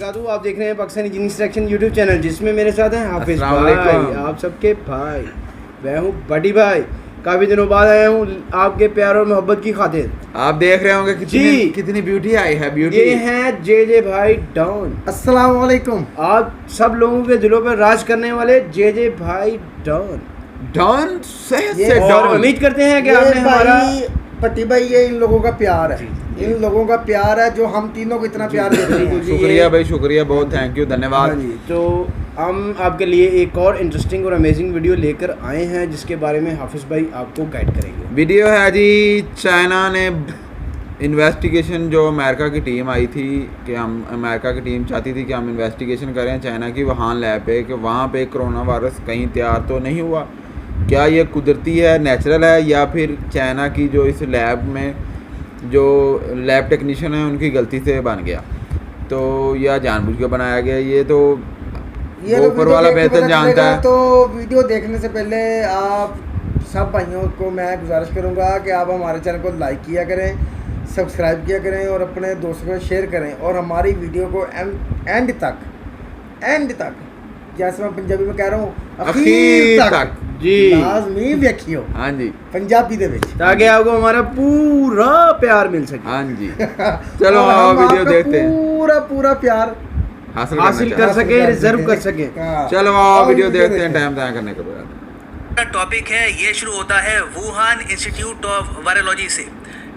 वबरकातुहू। आप देख रहे हैं Pakistani genius section YouTube channel, जिसमें मेरे साथ हैं हाफिज भाई, आप सबके भाई। मैं हूँ बड़ी भाई, काफ़ी दिनों बाद आया हूँ आपके प्यार और मोहब्बत की खातिर। आप देख रहे होंगे कितनी ब्यूटी आई है। ब्यूटी ये हैं जे भाई डॉन। अस्सलाम वालेकुम। आप सब लोगों के दिलों पर राज करने वाले जे भाई डॉन से और उम्मीद करते हैं कि आपने हमारा पति भाई, ये इन लोगों का प्यार है, इन लोगों का प्यार है जो हम तीनों को इतना प्यार देते हैं। शुक्रिया भाई, शुक्रिया, बहुत थैंक यू, धन्यवाद। जी, तो हम आपके लिए एक और इंटरेस्टिंग और अमेजिंग वीडियो लेकर आए हैं, जिसके बारे में हाफिज भाई आपको गाइड करेंगे। वीडियो है जी, चाइना ने इन्वेस्टिगेशन, जो अमेरिका की टीम आई थी कि हम अमेरिका की टीम चाहती थी कि हम इन्वेस्टिगेशन करें चाइना की वुहान लैब पे कि वहाँ पे कोरोना वायरस कहीं तैयार तो नहीं हुआ, क्या ये कुदरती है, नेचुरल है, या फिर चाइना की जो इस लैब में जो लैब टेक्नीशियन है उनकी गलती से बन गया, तो यह जानबूझ के बनाया गया। ये तो ऊपर वाला बेहतर जानता है। तो वीडियो देखने से पहले आप सब भाइयों को मैं गुजारिश करूंगा कि आप हमारे चैनल को लाइक किया करें, सब्सक्राइब किया करें और अपने दोस्तों को शेयर करें, और हमारी वीडियो को एंड तक जैसे मैं पंजाबी में कह रहा हूँ अखीर तक जी लाजमी देखियो। हाँ जी, पंजाबी दे विच, ताकि आपको हमारा पूरा प्यार मिल सके। हाँ जी, चलो आओ वीडियो देखते हैं, पूरा प्यार हासिल कर सके, रिजर्व कर सके। चलो आओ वीडियो देखते हैं टाइम तय करने के बाद। टॉपिक है, ये शुरू होता है वुहान इंस्टीट्यूट ऑफ वायरोलॉजी से।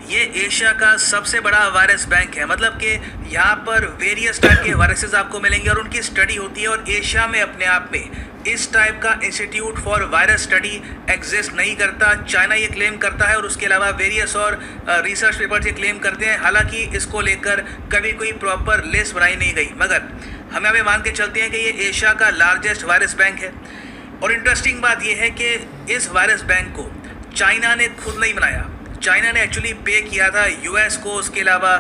ये एशिया का सबसे बड़ा वायरस बैंक है, मतलब कि यहाँ पर वेरियस टाइप के वायरसेस आपको मिलेंगे और उनकी स्टडी होती है। और एशिया में अपने आप में इस टाइप का institute for virus study exist नहीं करता। चाइना ये क्लेम करता है और उसके अलावा वेरियस और रिसर्च पेपर्स ये क्लेम करते हैं। हालांकि इसको लेकर कभी कोई प्रॉपर लिस्ट बनाई नहीं गई, मगर हम यहाँ पे मान के चलते हैं कि ये एशिया का लार्जेस्ट वायरस बैंक है। और इंटरेस्टिंग बात यह है कि इस वायरस बैंक को चाइना ने खुद नहीं बनाया। चाइना ने एक्चुअली पे किया था यूएस को, उसके अलावा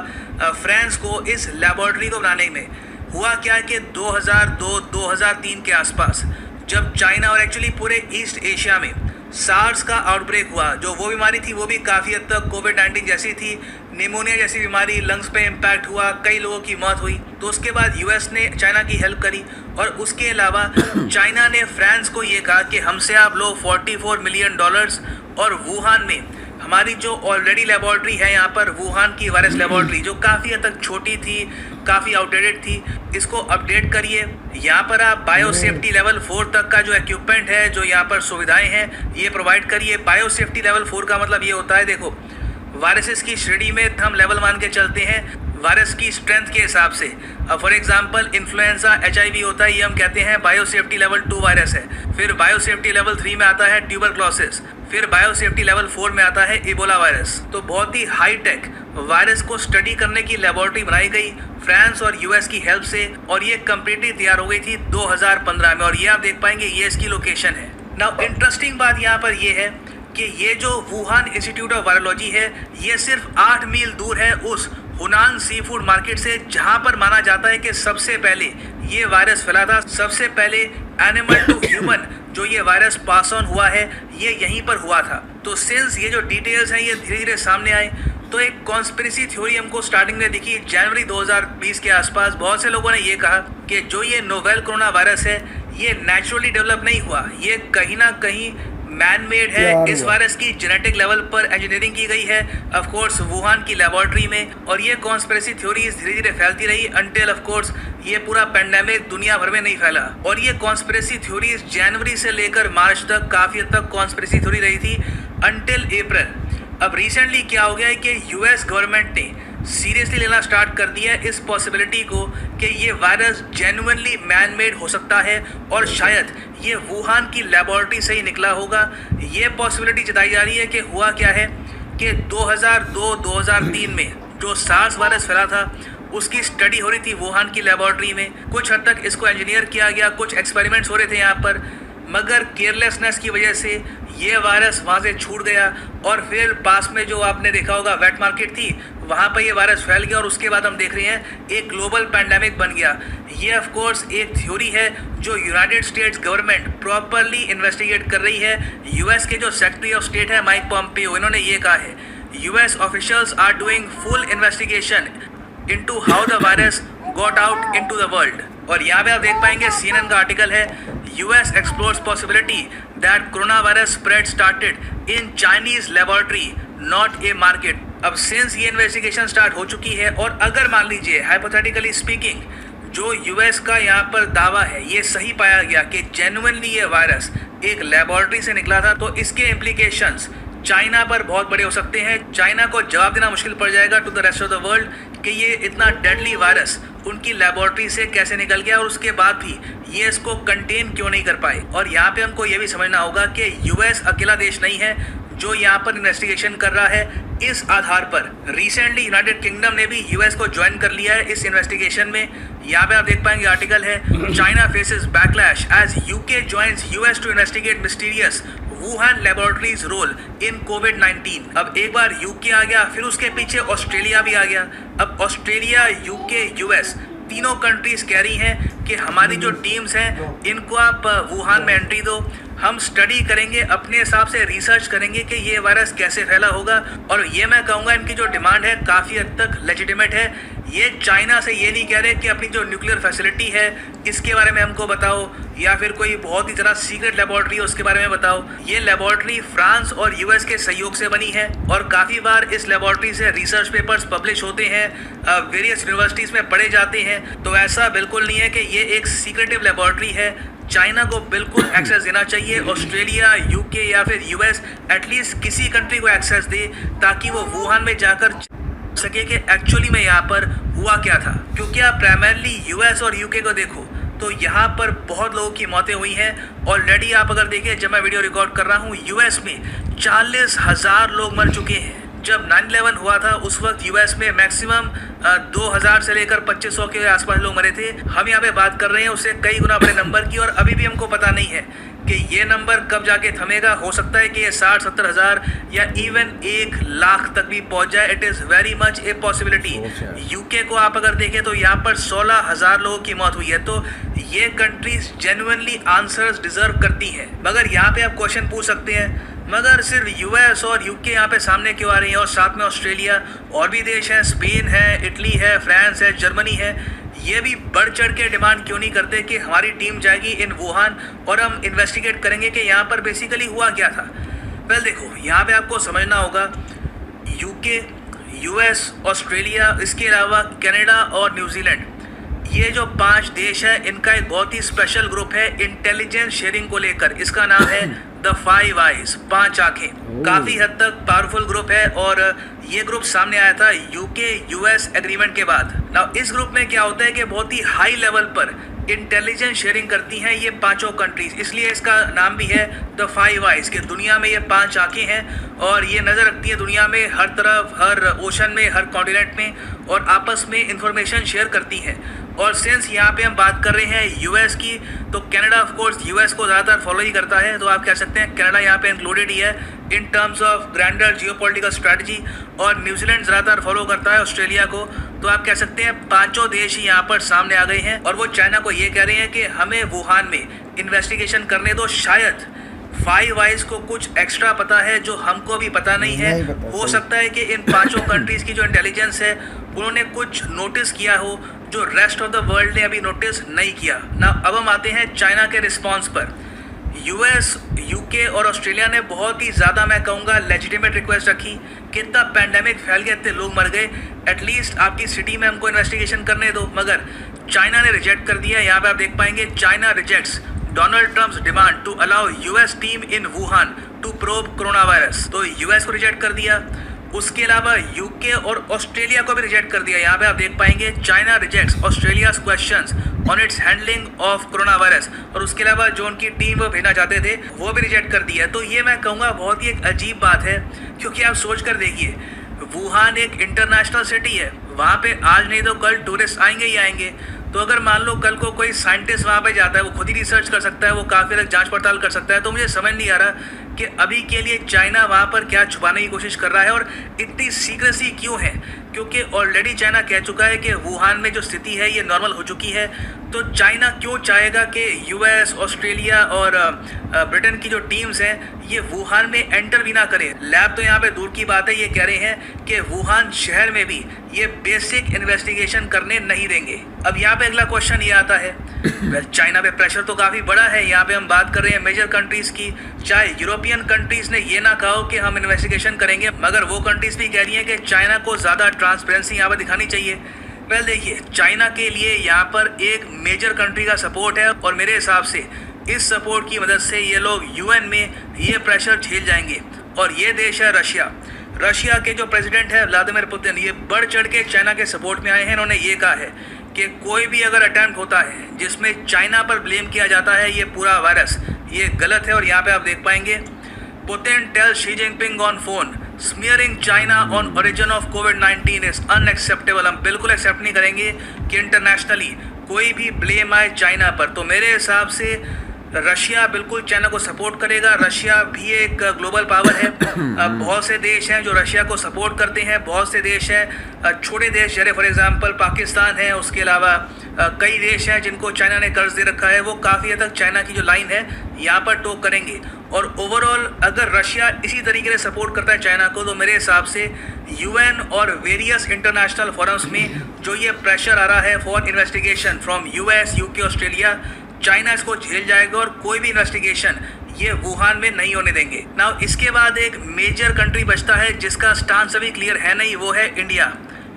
फ्रांस को इस लेबॉर्ट्री को बनाने में। हुआ क्या कि 2002-2003 के आसपास जब चाइना और एक्चुअली पूरे ईस्ट एशिया में सार्स का आउटब्रेक हुआ, जो वो बीमारी थी वो भी काफ़ी हद तक कोविड-19 जैसी थी, निमोनिया जैसी बीमारी, लंग्स पे इम्पैक्ट हुआ, कई लोगों की मौत हुई। तो उसके बाद यूएस ने चाइना की हेल्प करी, और उसके अलावा चाइना ने फ्रांस को ये कहा कि हमसे आप लो $44 मिलियन, और वुहान में हमारी जो ऑलरेडी लेबॉर्ट्री है यहाँ पर, वुहान की वायरस लेबॉर्ट्री, जो काफ़ी हद तक छोटी थी, काफ़ी आउटडेटेड थी, इसको अपडेट करिए। यहाँ पर आप बायो सेफ्टी लेवल 4 तक का जो इक्विपमेंट है, जो यहाँ पर सुविधाएं हैं, ये प्रोवाइड करिए। बायो सेफ्टी लेवल 4 का मतलब ये होता है, देखो वायरसेस की श्रेणी में हम लेवल मान के चलते हैं वायरस की स्ट्रेंथ के हिसाब से। फॉर एग्जांपल इन्फ्लुएंजा, HIV होता है, ये हम कहते हैं बायो सेफ्टी लेवल 2 वायरस है। फिर बायो सेफ्टी लेवल 3 में आता है ट्यूबरक्लोसिस, फिर बायो सेफ्टी लेवल 4 में आता है इबोला वायरस। तो बहुत ही हाई टेक वायरस को स्टडी करने की लेबोरेटरी बनाई गई फ्रांस और यूएस की हेल्प से, और ये कम्प्लीटली तैयार हो गई थी 2015 में। और ये आप देख पाएंगे, ये इसकी लोकेशन है। नाउ इंटरेस्टिंग बात यहाँ पर ये है कि ये जो वुहान इंस्टीट्यूट ऑफ वायरोलॉजी है, ये सिर्फ 8 मील दूर है उस हुनान सी फूड मार्केट से, जहां पर माना जाता है कि सबसे पहले ये वायरस फैला था। सबसे पहले एनिमल टू ह्यूमन जो ये वायरस पास ऑन हुआ है, ये यहीं पर हुआ था। तो सिंस ये जो डिटेल्स हैं ये धीरे धीरे सामने आए, तो एक कॉन्स्पिरेसी थ्योरी हमको स्टार्टिंग में दिखी जनवरी 2020 के आसपास। बहुत से लोगों ने ये कहा कि जो ये नोवेल कोरोना वायरस है, ये नेचुरली डेवलप नहीं हुआ, ये कहीं ना कहीं मैन मेड है। इस वायरस की जेनेटिक लेवल पर इंजीनियरिंग की गई है, ऑफ कोर्स वुहान की लेबोरेटरी में। और ये कॉन्स्पिरेसी थ्योरीज धीरे धीरे फैलती रही अंटिल ऑफ कोर्स ये पूरा पेंडेमिक दुनिया भर में नहीं फैला। और ये कॉन्स्पिरेसी थ्योरीज जनवरी से लेकर मार्च तक काफी हद तक कॉन्स्पिरेसी थ्योरी रही थी अंटिल अप्रैल। अब रिसेंटली क्या हो गया है कि यूएस गवर्नमेंट ने सीरियसली लेना स्टार्ट कर दिया है इस पॉसिबिलिटी को कि ये वायरस जेन्युइनली मैन मेड हो सकता है, और शायद ये वुहान की लेबोरेटरी से ही निकला होगा। ये पॉसिबिलिटी जताई जा रही है कि हुआ क्या है कि 2002-2003 में जो सार्स वायरस फैला था, उसकी स्टडी हो रही थी वुहान की लेबोरेटरी में। कुछ हद तक इसको इंजीनियर किया गया, कुछ एक्सपेरिमेंट्स हो रहे थे यहाँ पर, मगर केयरलेसनेस की वजह से ये वायरस वहाँ से छूट गया। और फिर पास में जो आपने देखा होगा वेट मार्केट थी, वहाँ पर ये वायरस फैल गया, और उसके बाद हम देख रहे हैं एक ग्लोबल पैंडेमिक बन गया। ये ऑफ कोर्स एक थ्योरी है जो United States government properly investigate कर रही है। यूएस के जो सेक्रेटरी ऑफ स्टेट है माइक पॉम्पियो, इन्होंने ये कहा है US officials are doing full investigation into how the virus got out into the world. और यहाँ पे आप देख पाएंगे CNN का आर्टिकल है, US explores possibility that corona virus spread started in Chinese laboratory not a market. अब since ये इन्वेस्टिगेशन स्टार्ट हो चुकी है और अगर मान लीजिए हाइपोथेटिकली स्पीकिंग जो US का यहाँ पर दावा है ये सही पाया गया कि जेन्युइनली ये वायरस एक लेबोरेटरी से निकला था, तो इसके इम्प्लीकेशंस चाइना पर बहुत बड़े हो सकते हैं। चाइना को जवाब देना मुश्किल पड़ जाएगा to the rest of the world कि ये इतना डेडली वायरस उनकी लेबोरेटरी से कैसे निकल गया और उसके बाद भी ये इसको कंटेन क्यों नहीं कर पाए। और यहाँ पे हमको ये भी समझना होगा कि US अकेला देश नहीं है जो यहाँ पर इन्वेस्टिगेशन कर रहा है। इस आधार पर रिसेंटली यूनाइटेड किंगडम ने भी US को ज्वाइन कर लिया है इस इन्वेस्टिगेशन में। यहाँ पे आप देख पाएंगे आर्टिकल है, China faces backlash as UK joins US to investigate mysterious Wuhan laboratories role in COVID. अब एक बार UK आ गया, फिर उसके पीछे ऑस्ट्रेलिया भी आ गया। अब ऑस्ट्रेलिया, UK, US तीनों कंट्रीज कह रही हैं कि हमारी जो टीम्स हैं इनको आप वुहान में एंट्री दो, हम स्टडी करेंगे, अपने हिसाब से रिसर्च करेंगे कि ये वायरस कैसे फैला होगा। और ये मैं कहूँगा इनकी जो डिमांड है काफ़ी हद तक लेजिटिमेट है। ये चाइना से ये नहीं कह रहे कि अपनी जो न्यूक्लियर फैसिलिटी है इसके बारे में हमको बताओ, या फिर कोई बहुत ही ज़रा सीक्रेट लेबोरेटरी है उसके बारे में बताओ। ये लेबोरेटरी फ्रांस और US के सहयोग से बनी है और काफ़ी बार इस लेबोरेटरी से रिसर्च पेपर्स पब्लिश होते हैं, वेरियस यूनिवर्सिटीज़ में पढ़े जाते हैं। तो ऐसा बिल्कुल नहीं है कि ये एक सीक्रेटिव लेबोरेटरी है। चाइना को बिल्कुल एक्सेस देना चाहिए, ऑस्ट्रेलिया, UK या फिर US एटलीस्ट किसी कंट्री को एक्सेस दे ताकि वो वुहान में जाकर सके कि एक्चुअली में यहाँ पर हुआ क्या था। क्योंकि आप प्राइमरली US और UK को देखो तो यहाँ पर बहुत लोगों की मौतें हुई हैं। ऑलरेडी आप अगर देखें, जब मैं वीडियो रिकॉर्ड कर रहा हूँ, US में 40,000 लोग मर चुके हैं। जब 9/11 हुआ था उस वक्त US में मैक्सिमम 2000 से लेकर 2500 के आसपास लोग मरे थे। हम यहाँ पे बात कर रहे हैं उससे कई गुना बड़े नंबर की, और अभी भी हमको पता नहीं है कि ये नंबर कब जाके थमेगा। हो सकता है कि ये 60-70 हज़ार या इवन 1 लाख तक भी पहुंच जाए। It is very much a possibility. UK को आप अगर देखें तो यहाँ पर 16,000 लोगों की मौत हुई है। तो ये कंट्रीज जेन्युइनली आंसर्स डिजर्व करती हैं। मगर यहाँ पे आप क्वेश्चन पूछ सकते हैं, मगर सिर्फ US और UK यहाँ पे सामने क्यों आ रही हैं और साथ में ऑस्ट्रेलिया और भी देश हैं, स्पेन है, इटली है, फ्रांस है, जर्मनी है, ये भी बढ़ चढ़ के डिमांड क्यों नहीं करते कि हमारी टीम जाएगी इन वुहान और हम इन्वेस्टिगेट करेंगे कि यहाँ पर बेसिकली हुआ क्या था। वेल देखो, यहाँ पे आपको समझना होगा UK, US, ऑस्ट्रेलिया, इसके अलावा कनाडा और न्यूजीलैंड, ये जो 5 देश है इनका एक बहुत ही स्पेशल ग्रुप है इंटेलिजेंस शेयरिंग को लेकर। इसका नाम है द 5 आइज, 5 आंखें। काफ़ी हद तक पावरफुल ग्रुप है और ये ग्रुप सामने आया था UK US एग्रीमेंट के बाद। नाउ इस ग्रुप में क्या होता है कि बहुत ही हाई लेवल पर इंटेलिजेंस शेयरिंग करती हैं ये पांचों कंट्रीज, इसलिए इसका नाम भी है द 5 आइज कि दुनिया में ये 5 आंखें हैं और ये नज़र रखती है दुनिया में हर तरफ, हर ओशन में, हर कॉन्टिनेंट में, और आपस में इंफॉर्मेशन शेयर करती हैं। और सिंस यहाँ पे हम बात कर रहे हैं US की, तो कनाडा ऑफ कोर्स US को ज़्यादातर फॉलो ही करता है, तो आप कह सकते हैं कनाडा यहाँ पे इंक्लूडेड ही है in terms of grander geopolitical strategy. और न्यूजीलैंड ज़्यादातर फॉलो करता है ऑस्ट्रेलिया को। तो आप कह सकते हैं पांचों देश ही यहाँ पर सामने आ गए हैं और वो चाइना को ये कह रहे हैं कि हमें वुहान में इन्वेस्टिगेशन करने दो। शायद 5 आइज को कुछ एक्स्ट्रा पता है जो हमको भी पता नहीं है। हो सकता है कि इन पांचों कंट्रीज़ की जो इंटेलिजेंस है उन्होंने कुछ नोटिस किया हो जो रेस्ट ऑफ द वर्ल्ड ने अभी नोटिस नहीं किया ना। अब हम आते हैं चाइना के रिस्पॉन्स पर। US, UK और ऑस्ट्रेलिया ने बहुत ही ज़्यादा, मैं कहूँगा, लेजिटिमेट रिक्वेस्ट रखी कि इतना पैंडेमिक फैल गया, इतने लोग मर गए, एटलीस्ट आपकी सिटी में हमको इन्वेस्टिगेशन करने दो। मगर चाइना ने रिजेक्ट कर दिया। यहाँ पे आप देख पाएंगे China rejects Donald Trump's demand to allow US team in Wuhan to probe corona virus. तो US को रिजेक्ट कर दिया। उसके अलावा UK और ऑस्ट्रेलिया को भी रिजेक्ट कर दिया। यहाँ पे आप देख पाएंगे China rejects Australia's questions on it's handling of corona virus. और उसके अलावा जो उनकी टीम वो भेजना चाहते थे वो भी रिजेक्ट कर दिया। तो ये मैं कहूँगा बहुत ही एक अजीब बात है, क्योंकि आप सोच कर देखिए, वुहान एक इंटरनेशनल सिटी है, वहाँ पे आज नहीं तो कल टूरिस्ट आएंगे ही आएंगे। तो अगर मान लो कल को कोई साइंटिस्ट वहाँ पे जाता है, वो खुद ही रिसर्च कर सकता है, वो काफ़ी अलग जांच पड़ताल कर सकता है। तो मुझे समझ नहीं आ रहा कि अभी के लिए चाइना वहाँ पर क्या छुपाने की कोशिश कर रहा है और इतनी सीक्रेसी क्यों है क्योंकि ऑलरेडी चाइना कह चुका है कि वुहान में जो स्थिति है ये नॉर्मल हो चुकी है। तो चाइना क्यों चाहेगा कि यूएस, ऑस्ट्रेलिया और ब्रिटेन की जो टीम्स हैं ये वुहान में एंटर भी ना करें। लैब तो यहाँ पे दूर की बात है, ये कह रहे हैं कि वुहान शहर में भी ये बेसिक इन्वेस्टिगेशन करने नहीं देंगे। अब यहाँ पे अगला क्वेश्चन ये आता है, चाइना पे प्रेशर तो काफ़ी बड़ा है। यहाँ पे हम बात कर रहे हैं मेजर कंट्रीज़ की। चाहे यूरोपियन कंट्रीज़ ने ये ना कहा हो कि हम इन्वेस्टिगेशन करेंगे, मगर वो कंट्रीज़ भी कह रही हैं कि चाइना को ज़्यादा ट्रांसपेरेंसी यहाँ पर दिखानी चाहिए। वेल देखिए, चाइना के लिए यहाँ पर एक मेजर कंट्री का सपोर्ट है और मेरे हिसाब से इस सपोर्ट की मदद से ये लोग यूएन में ये प्रेशर झेल जाएंगे। और ये देश है रशिया। रशिया के जो प्रेसिडेंट है व्लादिमीर पुतिन, ये बढ़ चढ़ के चाइना के सपोर्ट में आए हैं। इन्होंने ये कहा है कि कोई भी अगर अटैम्प्ट होता है जिसमें चाइना पर ब्लेम किया जाता है ये पूरा वायरस, ये गलत है। और यहाँ पे आप देख पाएंगे, Putin tell Xi Jinping on phone smearing China on origin of COVID is unacceptable. हम बिल्कुल एक्सेप्ट नहीं करेंगे कि इंटरनेशनली कोई भी ब्लेम आए चाइना पर। तो मेरे हिसाब से रशिया बिल्कुल चाइना को सपोर्ट करेगा। रशिया भी एक ग्लोबल पावर है। बहुत से देश हैं जो रशिया को सपोर्ट करते हैं, बहुत से देश हैं छोटे देश, जैसे फॉर एग्जांपल पाकिस्तान है। उसके अलावा कई देश हैं जिनको चाइना ने कर्ज दे रखा है। वो काफ़ी हद तक चाइना की जो लाइन है यहाँ पर टोक करेंगे। और ओवरऑल अगर रशिया इसी तरीके से सपोर्ट करता है चाइना को, तो मेरे हिसाब से यूएन और वेरियस इंटरनेशनल फोरम्स में जो ये प्रेशर आ रहा है for investigation from US, UK, Australia, China इसको झेल जाएगा और कोई भी इन्वेस्टिगेशन ये वुहान में नहीं होने देंगे। नाउ इसके बाद एक मेजर कंट्री बचता है जिसका स्टांस अभी क्लियर है नहीं, वो है इंडिया।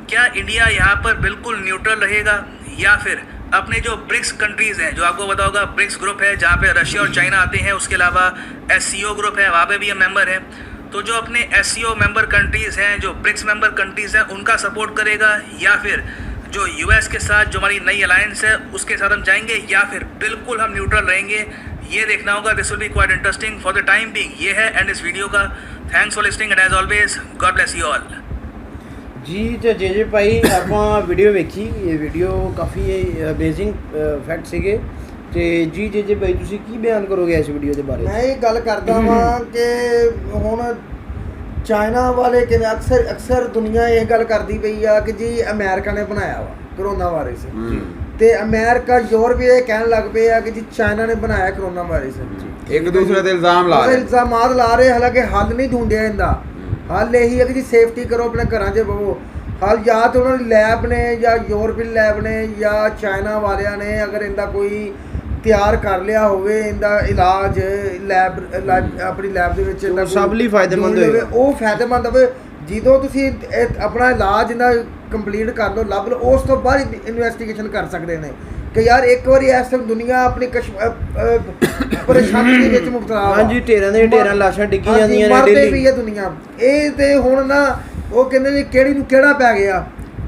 क्या इंडिया यहाँ पर बिल्कुल न्यूट्रल रहेगा या फिर अपने जो ब्रिक्स कंट्रीज़ हैं, जो आपको पता होगा ब्रिक्स ग्रुप है जहाँ पे रशिया और चाइना आते हैं, उसके अलावा एससीओ ग्रुप है, वहाँ पे भी हम मेंबर हैं। तो जो अपने एससीओ मेंबर कंट्रीज़ हैं, जो ब्रिक्स मेंबर कंट्रीज़ हैं, उनका सपोर्ट करेगा या फिर जो यूएस के साथ जो हमारी नई अलायंस है उसके साथ हम जाएंगे या फिर बिल्कुल हम न्यूट्रल रहेंगे, ये देखना होगा। This will be quite interesting. For the time being ये है एंड इस वीडियो का। Thanks for listening and as always God bless you all. जी तो जे भाई ਆਪਾਂ ਵੀਡੀਓ ਵੇਖੀ, ਇਹ ਵੀਡੀਓ ਕਾਫੀ ਅਮੇਜ਼ਿੰਗ ਫੈਕਟ ਸੀਗੇ। ਤੇ ਜੀ ਜੇ ਭਾਈ ਤੁਸੀਂ ਕੀ ਬਿਆਨ ਕਰੋਗੇ ਇਸ ਵੀਡੀਓ ਦੇ ਬਾਰੇ? ਮੈਂ ਇਹ ਗੱਲ ਕਰਦਾ ਵਾਂ ਕਿ ਹੁਣ ਚਾਈਨਾ ਵਾਲੇ ਕਿਵੇਂ ਅਕਸਰ ਦੁਨੀਆ ਇਹ ਗੱਲ ਕਰਦੀ ਪਈ ਆ ਕਿ ਜੀ ਅਮਰੀਕਾ ਨੇ ਬਣਾਇਆ ਵਾ ਕਰੋਨਾ ਵਾਇਰਸ, ਤੇ ਅਮਰੀਕਾ ਯੂਰਪ ਇਹ ਕਹਿਣ ਲੱਗ ਪਏ ਆ ਕਿ ਜੀ ਚਾਈਨਾ ਨੇ ਬਣਾਇਆ ਕਰੋਨਾ ਵਾਇਰਸ। ਇੱਕ ਦੂਸਰੇ ਤੇ ਇਲਜ਼ਾਮ ਲਾ ਰਹੇ, ਇਲਜ਼ਾਮਾਤ ਲਾ ਰਹੇ, ਹਾਲਾਂਕਿ ਹੱਲ ਨਹੀਂ ਢੂੰਡਿਆ ਇਹਦਾ। ਹੱਲ ਇਹੀ ਹੈ ਕਿ ਜੀ ਸੇਫਟੀ ਕਰੋ, ਆਪਣੇ ਘਰਾਂ 'ਚ ਬਵੋ। ਹੱਲ ਜਾਂ ਤਾਂ ਉਹਨਾਂ ਦੀ ਲੈਬ ਨੇ ਜਾਂ ਯੂਰਪੀਅਨ ਲੈਬ ਨੇ ਜਾਂ ਚਾਈਨਾ ਵਾਲਿਆਂ ਨੇ ਅਗਰ ਇਹਦਾ ਕੋਈ ਤਿਆਰ ਕਰ ਲਿਆ ਹੋਵੇ, ਇਹਦਾ ਇਲਾਜ ਲੈਬ ਆਪਣੀ ਲੈਬ ਦੇ ਵਿੱਚ ਸਭ ਲਈ ਫਾਇਦੇਮੰਦ ਹੋਵੇ, ਉਹ ਫਾਇਦੇਮੰਦ ਹੋਵੇ। ਜਦੋਂ ਤੁਸੀਂ ਆਪਣਾ ਇਲਾਜ ਇਹਦਾ ਕੰਪਲੀਟ ਕਰ ਲਓ, ਲੱਭ ਲਓ, ਉਸ ਤੋਂ ਬਾਅਦ ਇਨਵੈਸਟੀਗੇਸ਼ਨ ਕਰ ਸਕਦੇ ਨੇ ਕਿ ਯਾਰ ਇੱਕ ਵਾਰੀ ਇਸ ਟਾਈਮ ਦੁਨੀਆ ਆਪਣੀ ਪਰੇਸ਼ਾਨੀ ਦੇ ਵਿੱਚ ਮੁਬਤਲਾ ਵਾ। ਹਾਂਜੀ, ਢੇਰਾਂ ਦੇ ਢੇਰਾਂ ਲਾਸ਼ਾਂ ਡਿੱਗੀ ਜਾਂਦੀਆਂ ਨੇ ਡੇਲੀ ਵੀ ਹੈ ਦੁਨੀਆ। ਇਹ ਤੇ ਹੁਣ ਨਾ ਉਹ ਕਹਿੰਦੇ ਨੇ ਕਿਹੜੀ ਨੂੰ ਕਿਹੜਾ ਪੈ ਗਿਆ।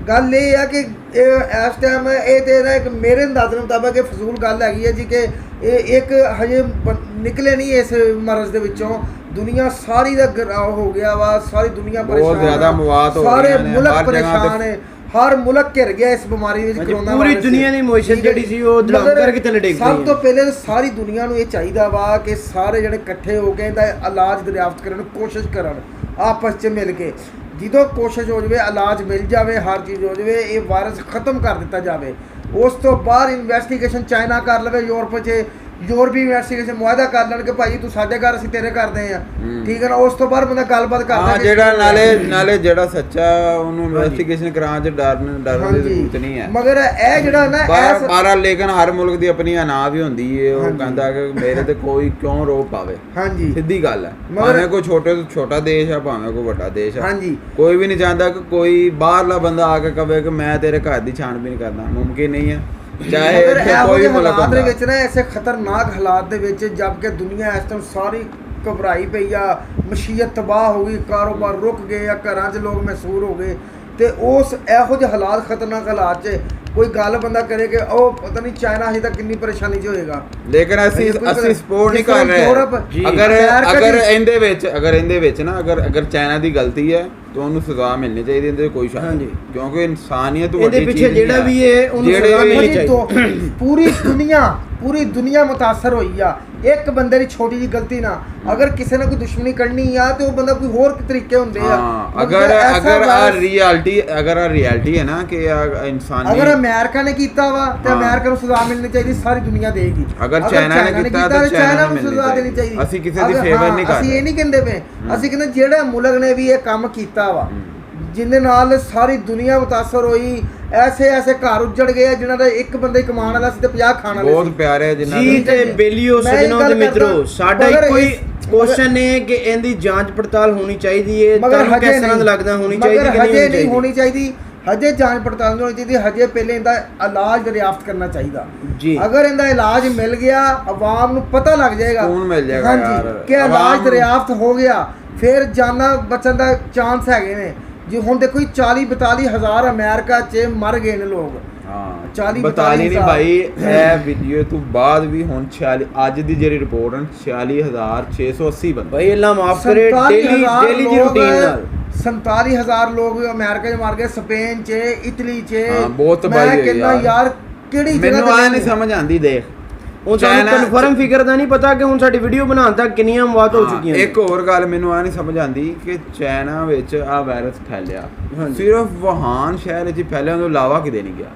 ਗੱਲ ਇਹ ਆ ਕਿ ਇਹ ਇਸ ਟਾਈਮ ਇਹ ਤੇ ਨਾ ਇੱਕ ਮੇਰੇ ਅੰਦਾਜ਼ੇ ਮੁਤਾਬਕ ਇਹ ਫਜ਼ੂਲ ਗੱਲ ਹੈਗੀ ਹੈ ਜੀ ਕਿ ਇਹ ਇੱਕ ਹਜੇ ਨਿਕਲੇ ਨਹੀਂ ਇਸ ਮਰਜ਼ ਦੇ ਵਿੱਚੋਂ। ਦੁਨੀਆ ਸਾਰੀ ਦਾ ਹੋ ਗਿਆ ਵਾ, ਸਾਰੀ ਦੁਨੀਆ ਪਰੇਸ਼ਾਨ, ਜ਼ਿਆਦਾ ਮਵਾਤ ਹੋ ਸਾਰੇ ਮੁਲਕ ਪਰੇਸ਼ਾਨ ਹੈ, ਹਰ ਮੁਲਕ ਘਿਰ ਗਿਆ ਇਸ ਬਿਮਾਰੀ ਵਿੱਚ, ਕਰੋਨਾ ਪੂਰੀ ਦੁਨੀਆ ਦੀ ਇਮੋਸ਼ਨ ਜਿਹੜੀ ਸੀ ਉਹ ਧੜਮ ਕਰਕੇ ਥੱਲੇ ਡਿੱਗ ਗਈ। ਸਭ ਤੋਂ ਪਹਿਲੇ ਸਾਰੀ ਦੁਨੀਆ ਨੂੰ ਇਹ ਚਾਹੀਦਾ ਵਾ ਕਿ ਸਾਰੇ ਜਿਹੜੇ ਇਕੱਠੇ ਹੋ ਕੇ ਇਹਦਾ ਇਲਾਜ ਦਰਿਆਫਤ ਕਰਨ, ਕੋਸ਼ਿਸ਼ ਕਰਨ ਆਪਸ 'ਚ ਮਿਲ ਕੇ। ਜਦੋਂ ਕੋਸ਼ਿਸ਼ ਹੋ ਜਾਵੇ, ਇਲਾਜ ਮਿਲ ਜਾਵੇ, ਹਰ ਚੀਜ਼ ਹੋ ਜਾਵੇ, ਇਹ ਵਾਇਰਸ ਖਤਮ ਕਰ ਦਿੱਤਾ ਜਾਵੇ। ਉਸ ਤੋਂ ਬਾਅਦ ਇਨਵੈਸਟੀਗੇਸ਼ਨ ਚਾਈਨਾ ਕਰ ਲਵੇ, ਯੂਰਪ 'ਚ ਯੂਰਪੀ ਇਨਵੈਸਟੀਗੇਸ਼ਨ ਮੁਆਹਦਾ ਕਰ ਲੈਣ ਕਿ ਭਾਈ ਤੂੰ ਸਾਡੇ ਘਰ, ਅਸੀਂ ਤੇਰੇ ਕਰਦੇ ਆ, ਠੀਕ ਹੈ ਨਾ। ਉਸ ਤੋਂ ਬਾਅਦ ਬੰਦਾ ਗੱਲਬਾਤ ਕਰਦਾ। ਹਾਂ, ਜਿਹੜਾ ਨਾਲੇ ਜਿਹੜਾ ਸੱਚਾ ਉਹਨੂੰ ਇਨਵੈਸਟੀਗੇਸ਼ਨ ਕਰਾਉਣ 'ਚ ਡਰ ਦੀ ਜ਼ਰੂਰਤ ਨਹੀਂ ਹੈ। ਮਗਰ ਇਹ ਜਿਹੜਾ ਨਾ ਪਰ ਲੇਕਿਨ ਹਰ ਮੁਲਕ ਦੀ ਆਪਣੀ ਅਨਾ ਵੀ ਹੁੰਦੀ ਹੈ। ਉਹ ਕਹਿੰਦਾ ਕਿ ਮੇਰੇ ਤੇ ਕੋਈ ਕਿਉਂ ਰੋਕ ਪਾਵੇ। ਹਾਂਜੀ, ਸਿੱਧੀ ਗੱਲ ਹੈ। ਭਾਵੇਂ ਕੋਈ ਛੋਟੇ ਤੋਂ ਛੋਟਾ ਦੇਸ਼ ਹੈ, ਭਾਵੇਂ ਕੋਈ ਵੱਡਾ ਦੇਸ਼ ਹੈ, ਹਾਂਜੀ, ਕੋਈ ਵੀ ਨਹੀਂ ਚਾਹੁੰਦਾ ਕਿ ਕੋਈ ਬਾਹਰਲਾ ਬੰਦਾ ਆ ਕੇ ਕਵੇ ਕਿ ਮੈਂ ਤੇਰੇ ਘਰ ਦੀ ਛਾਣਬੀਨ ਕਰਦਾ। ਮੁਮਕਿਨ ਨਹੀਂ ਹੈ। ਚਾਹੇ ਕੋਈ ਹਾਲਾਤ ਦੇ ਵਿੱਚ ਨਾ, ਐਸੇ ਖਤਰਨਾਕ ਹਾਲਾਤ ਦੇ ਵਿੱਚ, ਜਦ ਕਿ ਦੁਨੀਆ ਇਸ ਟਾਈਮ ਸਾਰੀ ਘਬਰਾਈ ਪਈ ਆ, ਮਸ਼ੀਅਤ ਤਬਾਹ ਹੋ ਗਈ, ਕਾਰੋਬਾਰ ਰੁਕ ਗਏ ਆ, ਘਰਾਂ 'ਚ ਲੋਕ ਮਹਿਸੂਰ ਹੋ ਗਏ, ਤੇ ਉਸ ਇਹੋ ਜਿਹੇ ਹਾਲਾਤ, ਖਤਰਨਾਕ ਹਾਲਾਤ 'ਚ ਕੋਈ ਗੱਲ ਬੰਦਾ ਕਰੇ ਕਿ ਉਹ ਪਤਾ ਨਹੀਂ ਚਾਈਨਾ ਹਜੇ ਤੱਕ ਕਿੰਨੀ ਪਰੇਸ਼ਾਨੀ 'ਚ ਹੋਏਗਾ। ਲੇਕਿਨ ਅਸੀਂ ਸਪੋਰਟ ਨਹੀਂ ਕਰ ਰਹੇ। ਅਗਰ ਇਹਦੇ ਵਿੱਚ ਨਾ ਅਗਰ ਚਾਈਨਾ ਦੀ ਗਲਤੀ ਹੈ ਤਾਂ ਉਹਨੂੰ ਸਜ਼ਾ ਮਿਲਣੀ ਚਾਹੀਦੀ, ਇਹਦੇ ਕੋਈ ਸ਼ੱਕ ਨਹੀਂ, ਕਿਉਂਕਿ ਇਨਸਾਨੀਅਤ ਵੱਡੀ ਚੀਜ਼ ਹੈ। ਇਹਦੇ ਪਿੱਛੇ ਜਿਹੜਾ ਵੀ ਹੈ ਉਹਨੂੰ ਸਜ਼ਾ ਮਿਲਣੀ ਚਾਹੀਦੀ। ਪੂਰੀ ਦੁਨੀਆ पूरी दुनिया मुतासर हुई आ एक बंदे की छोटी जी गलती ना अगर किसी ने कोई दुश्मनी करनी आ तो वो बंदा कोई होर तरीके होंदे आ अगर रियलिटी है ना कि इंसान अगर अमेरिका ने कीता वा ते अमेरिका ਨੂੰ सजा मिलनी चाहिए सारी दुनिया देगी अगर चाइना ने कीता तो चाइना ਨੂੰ सजा देनी चाहिए ਅਸੀਂ ਕਿਸੇ ਦੀ ਫੇਵਰ ਨਹੀਂ ਕਰਦੇ ਅਸੀਂ ਇਹ ਨਹੀਂ ਕਹਿੰਦੇ ਪਏ ਅਸੀਂ ਕਹਿੰਦੇ ਜਿਹੜਾ ਮੁਲਕ ਨੇ ਵੀ ਇਹ ਕੰਮ ਕੀਤਾ ਵਾ ਜਿੰਦੇ ਨਾਲ ਸਾਰੀ ਦੁਨੀਆ ਮੁਤਾਸਰ ਹੋਈ ਐਸੇ ਘਰ ਉੱਜੜ ਗਏ ਜਿਨ੍ਹਾਂ ਦਾ ਇੱਕ ਬੰਦਾ ਹੀ ਕਮਾਉਣ ਵਾਲਾ ਸੀ ਤੇ 50 ਖਾਣ ਵਾਲੇ ਬਹੁਤ ਪਿਆਰੇ ਜਿਨ੍ਹਾਂ ਜੀ ਤੇ ਬੇਲੀਓ ਸਜਣੋ ਤੇ ਮਿੱਤਰੋ ਸਾਡਾ ਇੱਕੋ ਹੀ ਕੁਐਸਚਨ ਹੈ ਕਿ ਇਹਦੀ ਜਾਂਚ ਪੜਤਾਲ ਹੋਣੀ ਚਾਹੀਦੀ ਹੈ ਤੁਹਾਨੂੰ ਕਿਸ ਤਰ੍ਹਾਂ ਲੱਗਦਾ ਹੋਣੀ ਚਾਹੀਦੀ ਕਿ ਨਹੀਂ ਹੋਣੀ ਚਾਹੀਦੀ ਹਜੇ ਜਾਂਚ ਪੜਤਾਲ ਨਹੀਂ ਹੋਣੀ ਚਾਹੀਦੀ ਹਜੇ ਪਹਿਲੇ ਇਹਦਾ ਇਲਾਜ ਦਰਿਆਫਤ ਕਰਨਾ ਚਾਹੀਦਾ ਜੀ ਅਗਰ ਇਹਦਾ ਇਲਾਜ ਮਿਲ ਗਿਆ ਆਵਾਮ ਨੂੰ ਪਤਾ ਲੱਗ ਜਾਏਗਾ ਸਕੂਨ ਮਿਲ ਜਾਏਗਾ ਯਾਰ ਕਿ ਇਲਾਜ ਦਰਿਆਫਤ ਹੋ ਗਿਆ ਫਿਰ ਜਾਨਾਂ ਬਚਣ ਦਾ ਚਾਂਸ ਹੈਗੇ ਨੇ ਜੀ ਹੁਣ ਦੇਖੋ 40-42 ਹਜ਼ਾਰ ਅਮਰੀਕਾ 'ਚ ਮਰ ਗਏ ਨੇ ਲੋਕ ਹਾਂ 40-42 ਨਹੀਂ ਭਾਈ ਇਹ ਵੀਡੀਓ ਤੋਂ ਬਾਅਦ ਵੀ ਹੁਣ 46 ਅੱਜ ਦੀ ਜਿਹੜੀ ਰਿਪੋਰਟ ਹੈ 46680 ਬੰਦੇ ਭਾਈ ਅੱਲਾ ਮਾਫ ਕਰੇ ਡੇਲੀ ਦੀ ਰੂਟੀਨ ਨਾਲ 47000 ਲੋਕ ਅਮਰੀਕਾ 'ਚ ਮਰ ਗਏ ਸਪੇਨ 'ਚ ਇਟਲੀ 'ਚ ਹਾਂ ਬਹੁਤ ਤਬਾਹੀ ਹੋਈ ਮੈਂ ਕਹਿੰਦਾ ਯਾਰ ਕਿਹੜੀ ਜਗ੍ਹਾ ਮੈਨੂੰ ਆ ਨਹੀਂ ਸਮਝ ਆਂਦੀ ਦੇਖ ਉਹ ਸਾਨੂੰ ਕਨਫਰਮ ਫਿਗਰ ਦਾ ਨਹੀਂ ਪਤਾ ਕਿ ਹੁਣ ਸਾਡੀ ਵੀਡੀਓ ਬਣਾਉਣ ਤੱਕ ਕਿੰਨੀਆਂ ਮੌਤ ਹੋ ਚੁੱਕੀਆਂ ਇੱਕ ਹੋਰ ਗੱਲ ਮੈਨੂੰ ਆ ਨਹੀਂ ਸਮਝ ਆਂਦੀ ਕਿ ਚਾਈਨਾ ਵਿੱਚ ਆ ਵਾਇਰਸ ਫੈਲਿਆ ਸਿਰਫ ਵੁਹਾਨ ਸ਼ਹਿਰ ਵਿੱਚ ਫੈਲਿਆ ਉਹਨੂੰ ਇਲਾਵਾ ਕਿਤੇ ਨਹੀਂ ਗਿਆ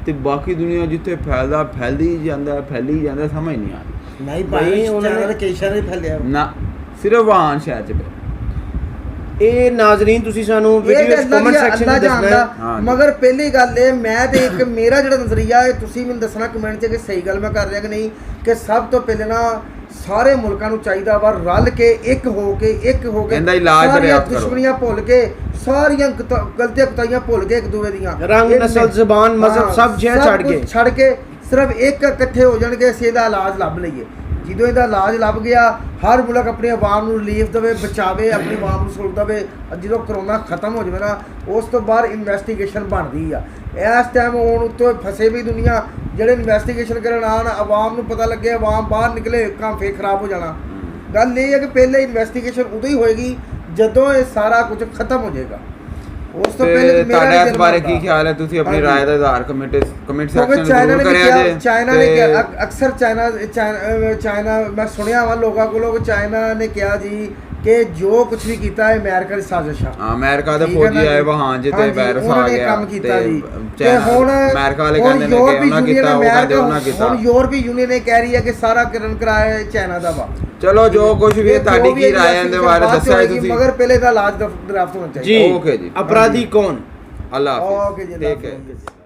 ਤੇ ਬਾਕੀ ਦੁਨੀਆ ਜਿੱਥੇ ਫੈਲਦੀ ਜਾਂਦਾ ਸਮਝ ਨਹੀਂ ਆਉਂਦੀ ਨਹੀਂ ਭਾਈ ਉਹਨਾਂ ਨੇ ਕੇਸ਼ਾਂ ਨੇ ਫੈਲਿਆ ਨਾ ਸਿਰਫ ਵੁਹਾਨ ਸ਼ਹਿਰ 'ਚ ਇਹ ਨਾਜ਼ਰੀਨ ਤੁਸੀਂ ਸਾਨੂੰ ਵੀਡੀਓ ਕਮੈਂਟ ਸੈਕਸ਼ਨ ਵਿੱਚ ਦੱਸਣਾ ਮਗਰ ਪਹਿਲੀ ਗੱਲ ਇਹ ਮੈਂ ਤੇ ਇੱਕ ਮੇਰਾ ਜਿਹੜਾ ਨਜ਼ਰੀਆ ਹੈ ਤੁਸੀਂ ਮੈਨੂੰ ਦੱਸਣਾ ਕਮੈਂਟ 'ਚ ਕਿ ਸਹੀ ਗੱਲ ਮੈਂ ਕਰ ਰਿਹਾ ਕਿ ਨਹੀਂ ਕਿ ਸਭ ਤੋਂ ਪਹਿਲੇ ਨਾ ਸਾਰੇ ਮੁਲਕਾਂ ਨੂੰ ਚਾਹੀਦਾ ਵਾ ਰਲ ਕੇ ਇੱਕ ਹੋ ਕੇ ਇਹਦਾ ਇਲਾਜ ਦਰਿਆਫਤ ਕਰੋ ਦੁਸ਼ਮਣੀਆਂ ਭੁੱਲ ਕੇ ਸਾਰੀਆਂ ਗਲਤੀਆਂ ਕੁਤਾਈਆਂ ਭੁੱਲ ਕੇ ਇੱਕ ਦੂਜੇ ਦੀਆਂ ਰੰਗ ਨਸਲ ਜ਼ਬਾਨ ਮਜ਼ਹਬ ਸਭ ਛੱਡ ਕੇ ਸਿਰਫ ਇੱਕ ਇਕੱਠੇ ਹੋ ਜਾਣਗੇ ਅਸੀਂ ਇਹਦਾ ਇਲਾਜ ਲੱਭ ਲਈਏ ਜਦੋਂ ਇਹਦਾ ਇਲਾਜ ਲੱਭ ਗਿਆ ਹਰ ਮੁਲਕ ਆਪਣੀ ਆਵਾਮ ਨੂੰ ਰਿਲੀਫ ਦੇਵੇ ਬਚਾਵੇ ਆਪਣੀ ਆਵਾਮ ਨੂੰ ਸੁਰੱਖਿਆ ਦੇਵੇ ਜਦੋਂ ਕਰੋਨਾ ਖਤਮ ਹੋ ਜਾਵੇ ਨਾ ਉਸ ਤੋਂ ਬਾਅਦ ਇਨਵੈਸਟੀਗੇਸ਼ਨ ਬਣਦੀ ਆ ਇਸ ਟਾਈਮ ਹੁਣ ਉੱਤੋਂ ਫਸੇ ਵੀ ਦੁਨੀਆ ਜਿਹੜੇ ਇਨਵੈਸਟੀਗੇਸ਼ਨ ਕਰਨ ਆਉਣ ਆਵਾਮ ਨੂੰ ਪਤਾ ਲੱਗੇ ਆਵਾਮ ਬਾਹਰ ਨਿਕਲੇ ਕੰਮ ਫੇਰ ਖਰਾਬ ਹੋ ਜਾਣਾ ਗੱਲ ਇਹ ਹੈ ਕਿ ਪਹਿਲੇ ਇਨਵੈਸਟੀਗੇਸ਼ਨ ਉਦੋਂ ਹੀ ਹੋਏਗੀ ਜਦੋਂ ਇਹ ਸਾਰਾ ਕੁਝ ਖਤਮ ਹੋ ਜਾਏਗਾ ਉਸ ਤੋਂ ਪਹਿਲੇ ਤੁਹਾਡਾ ਇਸ ਬਾਰੇ ਕੀ ਖਿਆਲ ਹੈ ਤੁਸੀਂ ਆਪਣੀ ਰਾਏ ਦਾ ਇਜ਼ਹਾਰ ਕਮੈਂਟ ਸੈਕਸ਼ਨ ਵਿੱਚ ਜ਼ਰੂਰ ਕਰਿਆ ਜੇ ਚਾਈਨਾ ਨੇ ਅਕਸਰ ਚਾਈਨਾ ਮੈਂ ਸੁਣਿਆ ਵਾ ਲੋਕਾਂ ਕੋਲੋਂ ਚਾਈਨਾ ਨੇ ਕਿਹਾ ਜੀ ਕਿ ਜੋ ਕੁਝ ਵੀ ਕੀਤਾ ਹੈ ਅਮਰੀਕਾ ਦੀ ਸਾਜ਼ਿਸ਼ ਆ ਅਮਰੀਕਾ ਦੇ ਫੌਜੀ ਆਏ ਵਹਾਂ ਜਿੱਤੇ ਵਾਇਰਸ ਆ ਗਿਆ ਕੰਮ ਕੀਤਾ ਜੀ ਤੇ ਹੁਣ ਅਮਰੀਕਾ ਵਾਲੇ ਕਹਿੰਦੇ ਨੇ ਕਿ ਉਹਨਾਂ ਕੀਤਾ ਉਹ ਕਹਿੰਦੇ ਉਹਨਾਂ ਕੀਤਾ ਹੁਣ ਯੂਰਪੀ ਯੂਨੀਅਨ ਨੇ ਕਹਿ ਰਹੀ ਹੈ ਕਿ ਸਾਰਾ ਕਰਨ ਕਰਾਇਆ ਚਾਈਨਾ ਦਾ ਵਾ ਚਲੋ ਜੋ ਕੁਝ ਵੀ ਤੁਹਾਡੀ ਕੀ ਰਾਏ ਇਹਦੇ ਬਾਰੇ ਦੱਸਿਆ ਤੁਸੀਂ ਮਗਰ ਪਹਿਲੇ ਦਾ ਇਲਾਜ ਦਰਾਫਤ ਹੋਣਾ ਚਾਹੀਦਾ ਜੀ ਓਕੇ ਜੀ ਅਪਰਾਧੀ ਕੌਣ ਅੱਲਾਹ ਹਾਫਿਜ਼ ਓਕੇ ਜੀ ਠੀਕ ਹੈ